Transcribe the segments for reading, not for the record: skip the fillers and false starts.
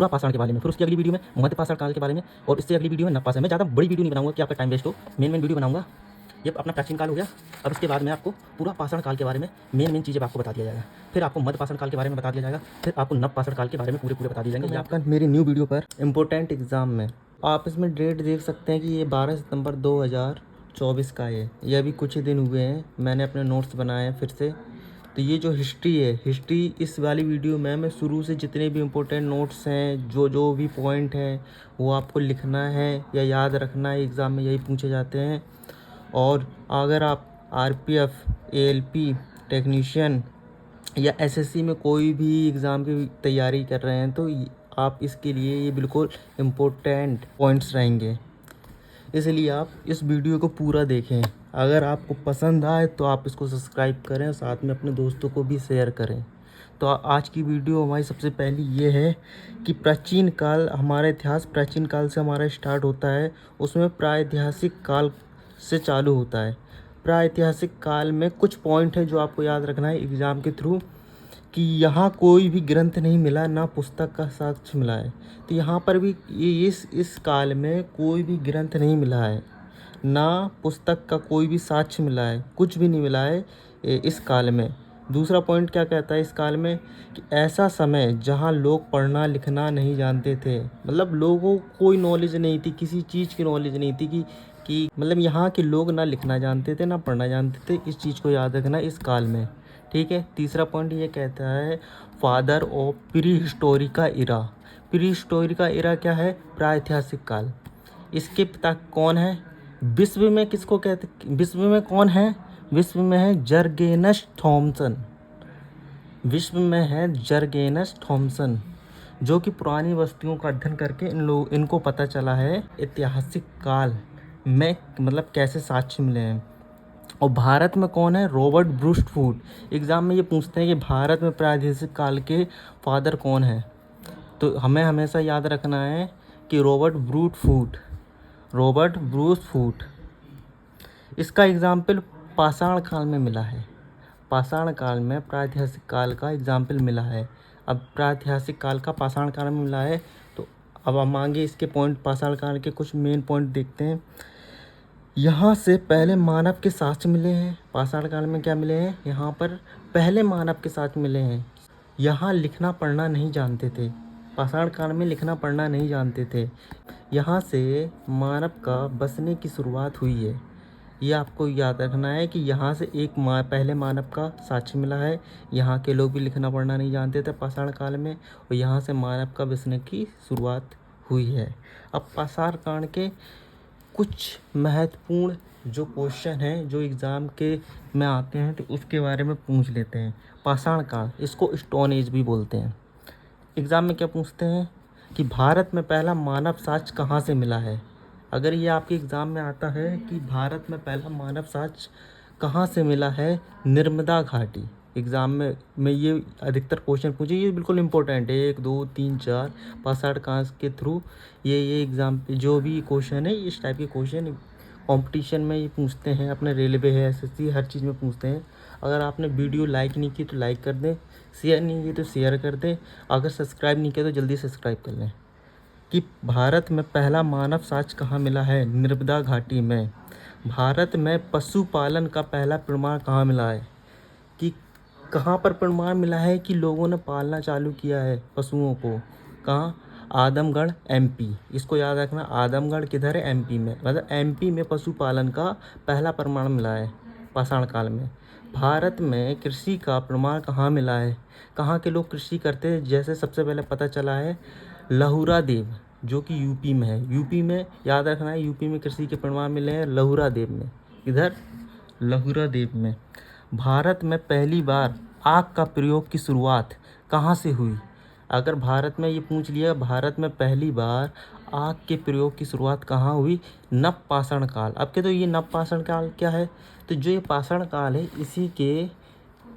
पूरा पाषाण के बारे में, फिर उसकी अगली वीडियो में मध्य पाषाण काल के बारे में, और इससे अगली वीडियो में नवपाषाण। मैं ज़्यादा बड़ी वीडियो नहीं बनाऊंगा कि आपका टाइम वेस्ट हो, मेन वीडियो बनाऊंगा। ये अपना प्राचीन काल हो गया। अब इसके बाद में आपको पूरा पाषाण काल के बारे में मेन चीज़ें आपको बता दिया जाएगा। फिर आपको मध्य पाषाण काल के बारे में बता दिया जाएगा। फिर आपको नव पाषाण काल के बारे में पूरे बता दिए जाएंगे। ये आपका मेरी न्यू वीडियो पर इम्पोर्टेंट एग्जाम में आप इसमें डेट देख सकते हैं कि ये 12 सितंबर 2024 का है। ये अभी कुछ ही दिन हुए हैं, मैंने अपने नोट्स बनाए हैं फिर से। तो ये जो हिस्ट्री है, हिस्ट्री इस वाली वीडियो में मैं शुरू से जितने भी इम्पोर्टेंट नोट्स हैं, जो भी पॉइंट हैं, वो आपको लिखना है या याद रखना है। एग्ज़ाम में यही पूछे जाते हैं। और अगर आप आरपीएफ, एएलपी टेक्नीशियन या एसएससी में कोई भी एग्ज़ाम की तैयारी कर रहे हैं तो आप इसके लिए ये बिल्कुल इम्पोर्टेंट पॉइंट्स रहेंगे। इसलिए आप इस वीडियो को पूरा देखें। अगर आपको पसंद आए तो आप इसको सब्सक्राइब करें और साथ में अपने दोस्तों को भी शेयर करें। तो आज की वीडियो हमारी सबसे पहली ये है कि प्राचीन काल, हमारा इतिहास प्राचीन काल से हमारा स्टार्ट होता है। उसमें प्रागैतिहासिक काल से चालू होता है। प्रागैतिहासिक काल में कुछ पॉइंट है जो आपको याद रखना है एग्ज़ाम के थ्रू, कि यहाँ कोई भी ग्रंथ नहीं मिला, ना पुस्तक का साक्ष्य मिला है। तो यहाँ पर भी इस काल में कोई भी ग्रंथ नहीं मिला है, ना पुस्तक का कोई भी साक्ष्य मिला है, कुछ भी नहीं मिला है इस काल में। दूसरा पॉइंट क्या कहता है इस काल में, कि ऐसा समय जहाँ लोग पढ़ना लिखना नहीं जानते थे। मतलब लोगों को कोई नॉलेज नहीं थी, किसी चीज़ की नॉलेज नहीं थी कि मतलब यहाँ के लोग ना लिखना जानते थे ना पढ़ना जानते थे। इस चीज़ को याद रखना इस काल में, ठीक है। तीसरा पॉइंट ये कहता है father of prehistoric era. Prehistoric era क्या है? प्रागैतिहासिक काल। इसके पिता कौन है? विश्व में किसको कहते, विश्व में कौन है? विश्व में है जर्गेनस थॉमसन। विश्व में है जर्गेनस थॉमसन, जो कि पुरानी वस्तुओं का अध्ययन करके इनको पता चला है ऐतिहासिक काल में मतलब कैसे साक्ष्य मिले हैं। और भारत में कौन है? Robert ब्रूस्ट food. एग्ज़ाम में ये पूछते हैं कि भारत में प्रागैतिहासिक काल के फादर कौन है, तो हमें हमेशा याद रखना है कि रॉबर्ट ब्रूस्ट फूड। इसका एग्जाम्पल पाषाण काल में मिला है। पाषाण काल में प्रागैतिहासिक काल का एग्जाम्पल मिला है। अब प्रागैतिहासिक काल का पाषाण काल में मिला है, तो अब हम आगे इसके पॉइंट, पाषाण काल के कुछ मेन पॉइंट देखते हैं। यहाँ से पहले मानव के साक्ष्य मिले हैं। पाषाण काल में क्या मिले हैं? यहाँ पर पहले मानव के साक्ष्य मिले हैं। यहाँ लिखना पढ़ना नहीं जानते थे। पाषाण काल में लिखना पढ़ना नहीं जानते थे। यहाँ से मानव का बसने की शुरुआत हुई है। ये आपको याद रखना है कि यहाँ से पहले मानव का साक्ष्य मिला है। यहाँ के लोग भी लिखना पढ़ना नहीं जानते थे पाषाण काल में, और यहाँ से मानव का बसने की शुरुआत हुई है। अब पाषाण काल के कुछ महत्वपूर्ण जो क्वेश्चन हैं जो एग्ज़ाम के में आते हैं तो उसके बारे में पूछ लेते हैं। पाषाण काल, इसको स्टोन एज भी बोलते हैं। एग्ज़ाम में क्या पूछते हैं कि भारत में पहला मानव साक्ष्य कहाँ से मिला है। अगर ये आपके एग्ज़ाम में आता है कि भारत में पहला मानव साक्ष्य कहाँ से मिला है, नर्मदा घाटी। एग्ज़ाम में ये अधिकतर क्वेश्चन पूछे, ये बिल्कुल इंपॉर्टेंट है। 1 2 3 4 पाषाण काल के थ्रू ये एग्ज़ाम पे जो भी क्वेश्चन है, इस टाइप के क्वेश्चन कंपटीशन में ये पूछते हैं। अपने रेलवे है, एसएससी, हर चीज़ में पूछते हैं। अगर आपने वीडियो लाइक नहीं की तो लाइक कर दें, शेयर नहीं की तो शेयर कर दें, अगर सब्सक्राइब नहीं किया तो जल्दी सब्सक्राइब कर लें। कि भारत में पहला मानव साक्ष्य कहाँ मिला है? नर्मदा घाटी में। भारत में पशुपालन का पहला प्रमाण कहाँ मिला है? कि कहाँ पर प्रमाण मिला है कि लोगों ने पालना चालू किया है पशुओं को? कहाँ? आदमगढ़, एमपी। इसको याद रखना, आदमगढ़ किधर है? एमपी में। मतलब एमपी में पशुपालन का पहला प्रमाण मिला है पाषाण काल में। भारत में कृषि का प्रमाण कहाँ मिला है? कहाँ के लोग कृषि करते हैं? जैसे सबसे पहले पता चला है लहुरा देव, जो कि यूपी में है। यूपी में याद रखना है, यूपी में कृषि के प्रमाण मिले हैं लहुरा देव में। इधर लहुरा देव में। भारत में पहली बार आग का प्रयोग की शुरुआत कहाँ से हुई? अगर भारत में ये पूछ लिया भारत में पहली बार आग के प्रयोग की शुरुआत कहाँ हुई? नवपाषाण काल। अब के तो ये नवपाषाण काल क्या है? तो जो ये पाषाण काल है इसी के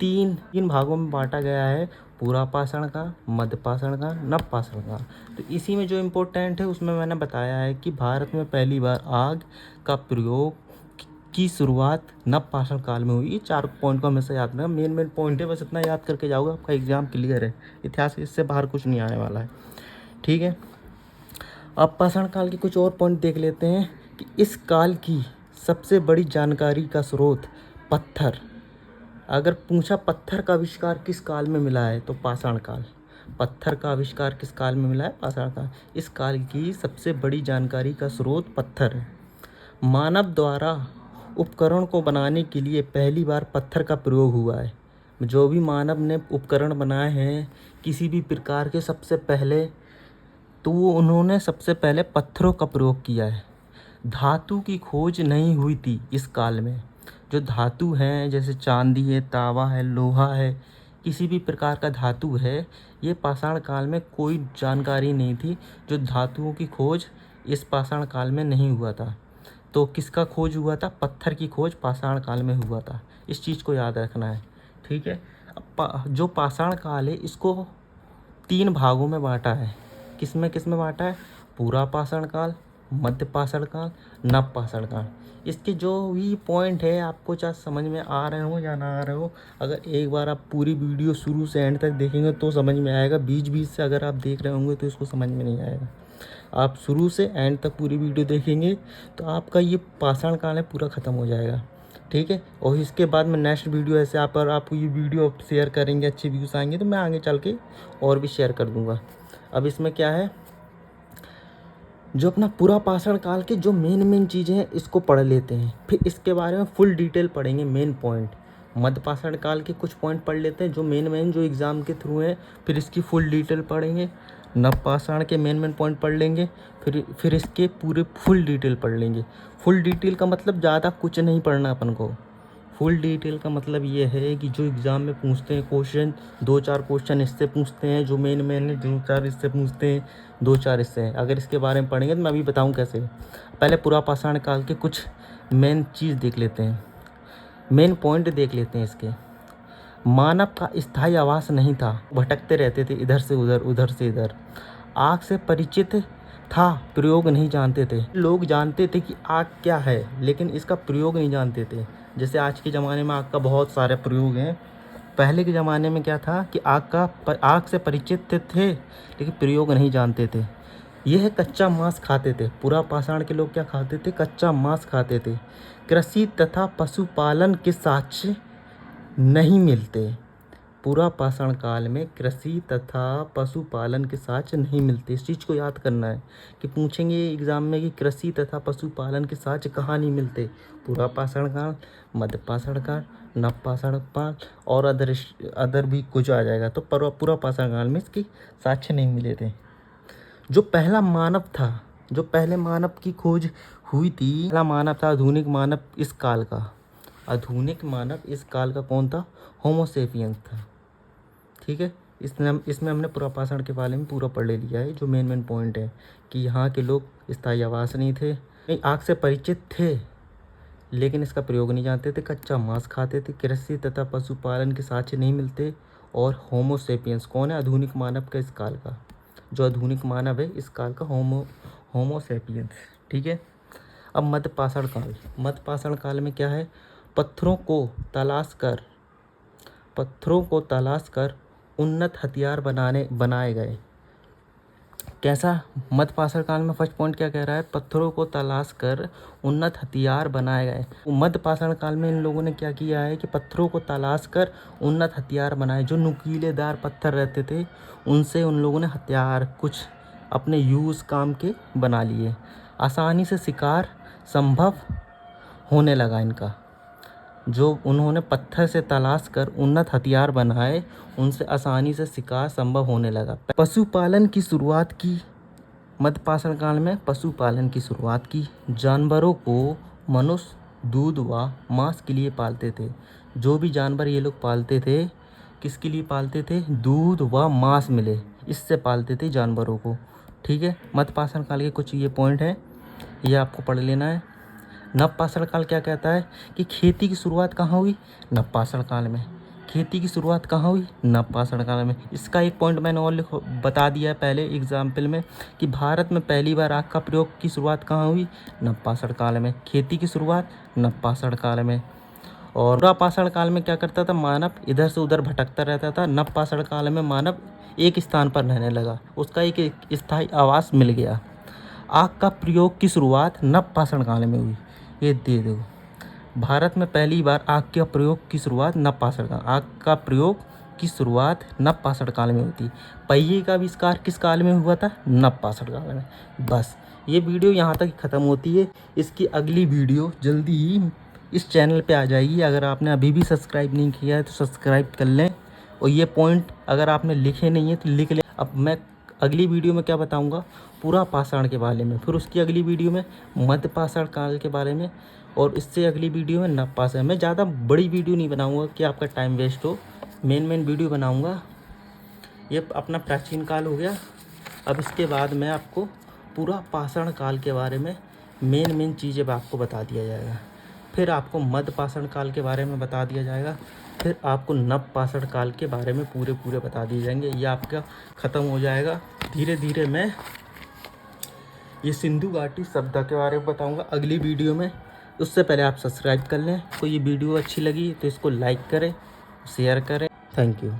तीन भागों में बांटा गया है। पूरा पाषाण का, मध्य पाषाण का, नवपाषाण का। तो इसी में जो इम्पोर्टेंट है उसमें मैंने बताया है कि भारत में पहली बार आग का प्रयोग की शुरुआत नवपाषाण काल में हुई। ये 4 पॉइंट को हमेशा याद रखना, मेन पॉइंट है, बस इतना याद करके जाओगे आपका एग्जाम क्लियर है। इतिहास इससे बाहर कुछ नहीं आने वाला है। ठीक है। अब पाषाण काल के कुछ और पॉइंट देख लेते हैं कि इस काल की सबसे बड़ी जानकारी का स्रोत पत्थर। अगर पूछा पत्थर का आविष्कार किस काल में मिला है तो पाषाण काल। पत्थर का आविष्कार किस काल में मिला है? पाषाण काल। इस काल की सबसे बड़ी जानकारी का स्रोत पत्थर है। मानव द्वारा उपकरण को बनाने के लिए पहली बार पत्थर का प्रयोग हुआ है। जो भी मानव ने उपकरण बनाए हैं किसी भी प्रकार के, सबसे पहले तो वो उन्होंने सबसे पहले पत्थरों का प्रयोग किया है। धातु की खोज नहीं हुई थी इस काल में। जो धातु हैं जैसे चांदी है, तांबा है, लोहा है, किसी भी प्रकार का धातु है, ये पाषाण काल में कोई जानकारी नहीं थी। जो धातुओं की खोज इस पाषाण काल में नहीं हुआ था। तो किसका खोज हुआ था? पत्थर की खोज पाषाण काल में हुआ था। इस चीज़ को याद रखना है, ठीक है। अब जो पाषाण काल है इसको 3 भागों में बांटा है। किस में बांटा है? पूरा पाषाण काल, मध्य पाषाण काल, नव पाषाण काल। इसके जो भी पॉइंट है आपको चाहे समझ में आ रहे हो या ना आ रहे हो, अगर एक बार आप पूरी वीडियो शुरू से एंड तक देखेंगे तो समझ में आएगा। बीच बीच से अगर आप देख रहे होंगे तो इसको समझ में नहीं आएगा। आप शुरू से एंड तक पूरी वीडियो देखेंगे तो आपका ये पाषाण काल है पूरा ख़त्म हो जाएगा, ठीक है। और इसके बाद में नेक्स्ट वीडियो ऐसे आपको ये वीडियो शेयर करेंगे, अच्छे व्यूज़ आएंगे तो मैं आगे चल के और भी शेयर कर दूँगा। अब इसमें क्या है, जो अपना पूरा पाषाण काल के जो मेन चीज़ें हैं इसको पढ़ लेते हैं, फिर इसके बारे में फुल डिटेल पढ़ेंगे, मेन पॉइंट। मध्य पाषाण काल के कुछ पॉइंट पढ़ लेते हैं जो मेन जो एग्ज़ाम के थ्रू हैं, फिर इसकी फुल डिटेल पढ़ेंगे। नव पाषाण के मेन पॉइंट पढ़ लेंगे, फिर इसके पूरे फुल डिटेल पढ़ लेंगे। फुल डिटेल का मतलब ज़्यादा कुछ नहीं पढ़ना अपन को। फुल डिटेल का मतलब ये है कि जो एग्ज़ाम में पूछते हैं क्वेश्चन, 2-4 क्वेश्चन इससे पूछते हैं, जो मेन है 2-4 इससे पूछते हैं, 2-4 इससे हैं। अगर इसके बारे में पढ़ेंगे तो मैं अभी बताऊं कैसे। पहले पूरा पाषाण काल के कुछ मेन चीज़ देख लेते हैं, मेन पॉइंट देख लेते हैं इसके। मानव का स्थायी आवास नहीं था, भटकते रहते थे इधर से उधर, उधर से इधर। आग से परिचित था, प्रयोग नहीं जानते थे। लोग जानते थे कि आग क्या है लेकिन इसका प्रयोग नहीं जानते थे। जैसे आज के ज़माने में आग का बहुत सारे प्रयोग हैं, पहले के ज़माने में क्या था कि आग से परिचित थे लेकिन प्रयोग नहीं जानते थे। यह कच्चा मांस खाते थे। पूरा पाषाण के लोग क्या खाते थे? कच्चा मांस खाते थे। कृषि तथा पशुपालन के साक्ष्य नहीं मिलते। पूरा पाषाण काल में कृषि तथा पशुपालन के साक्ष्य नहीं मिलते। इस चीज़ को याद करना है कि पूछेंगे एग्ज़ाम में कि कृषि तथा पशुपालन के साक्ष्य कहाँ नहीं मिलते। पूरा पाषाण काल, मध्य पाषाण काल, नव पाषाण काल और अदर भी कुछ आ जाएगा। तो पूरा पाषाण काल में इसके साक्ष्य नहीं मिले थे। जो पहला मानव था, जो पहले मानव की खोज हुई थी, पहला मानव था आधुनिक मानव इस काल का। आधुनिक मानव इस काल का कौन था? होमो सेपियंस था, ठीक है। इसमें हमने पूरा पाषाण के बारे में पूरा पढ़ ले लिया है। जो मेन पॉइंट है कि यहाँ के लोग स्थायी आवास नहीं थे, आग से परिचित थे लेकिन इसका प्रयोग नहीं जानते थे, कच्चा मांस खाते थे, कृषि तथा पशुपालन के साक्ष्य नहीं मिलते। और होमो सेपियंस कौन है? आधुनिक मानव का इस काल का, जो आधुनिक मानव है इस काल का होमो सेपियंस, ठीक है। अब मध्य पाषाण काल। मध्य पाषाण काल में क्या है? पत्थरों को तलाश कर उन्नत हथियार बनाए गए। कैसा? मध्य पाषाण काल में फर्स्ट पॉइंट क्या कह रहा है? पत्थरों को तलाश कर उन्नत हथियार बनाए गए। मध्य पाषाण काल में इन लोगों ने क्या किया है कि पत्थरों को तलाश कर उन्नत हथियार बनाए। जो नुकीलेदार पत्थर रहते थे उनसे उन लोगों ने हथियार कुछ अपने यूज़ काम के बना लिए। आसानी से शिकार संभव होने लगा इनका। जो उन्होंने पत्थर से तलाश कर उन्नत हथियार बनाए उनसे आसानी से शिकार संभव होने लगा। पशुपालन की शुरुआत की। मध्य पाषाण काल में पशुपालन की शुरुआत की। जानवरों को मनुष्य दूध व मांस के लिए पालते थे। जो भी जानवर ये लोग पालते थे किसके लिए पालते थे? दूध व मांस मिले इससे पालते थे जानवरों को, ठीक है। मध्य पाषाण काल के कुछ ये पॉइंट हैं, ये आपको पढ़ लेना है। नव पाषाण काल क्या कहता है कि खेती की शुरुआत कहाँ हुई? नव पाषाण काल में। खेती की शुरुआत कहाँ हुई? नव पाषाण काल में। इसका एक पॉइंट मैंने और बता दिया है पहले एग्जाम्पल में कि भारत में पहली बार आग का प्रयोग की शुरुआत कहाँ हुई? नव पाषाण काल में। खेती की शुरुआत नव पाषाण काल में। और पुरापाषाण काल में क्या करता था, मानव इधर से उधर भटकता रहता था। नवपाषाण काल में मानव एक स्थान पर रहने लगा, उसका एक स्थायी आवास मिल गया। आग का प्रयोग की शुरुआत नवपाषाण काल में हुई। ये दे दो, भारत में पहली बार आग के प्रयोग की शुरुआत नवपाषाण काल, आग का प्रयोग की शुरुआत नवपाषाण काल में होती। पहिए का आविष्कार किस काल में हुआ था, नवपाषाण काल में। बस ये वीडियो यहाँ तक ख़त्म होती है। इसकी अगली वीडियो जल्दी ही इस चैनल पे आ जाएगी। अगर आपने अभी भी सब्सक्राइब नहीं किया है तो सब्सक्राइब कर लें, और ये पॉइंट अगर आपने लिखे नहीं है तो लिख लें। अब मैं अगली वीडियो में क्या बताऊँगा, पुरापाषाण के बारे में, फिर उसकी अगली वीडियो में मध्यपाषाण काल के बारे में, और इससे अगली वीडियो में नवपाषाण। मैं ज़्यादा बड़ी वीडियो नहीं बनाऊँगा कि आपका टाइम वेस्ट हो, मेन वीडियो बनाऊँगा। ये अपना प्राचीन काल हो गया। अब इसके बाद मैं आपको पूरा पाषाण काल के बारे में मेन चीज़ें आपको बता दिया जाएगा। फिर आपको मध्यपाषाण काल के बारे में बता दिया जाएगा। फिर आपको नवपाषाण काल के बारे में पूरे बता दिए जाएंगे। ये आपका ख़त्म हो जाएगा। धीरे धीरे मैं ये सिंधु घाटी सभ्यता के बारे में बताऊंगा अगली वीडियो में। उससे पहले आप सब्सक्राइब कर लें। तो ये वीडियो अच्छी लगी तो इसको लाइक करें, शेयर करें। Thank you.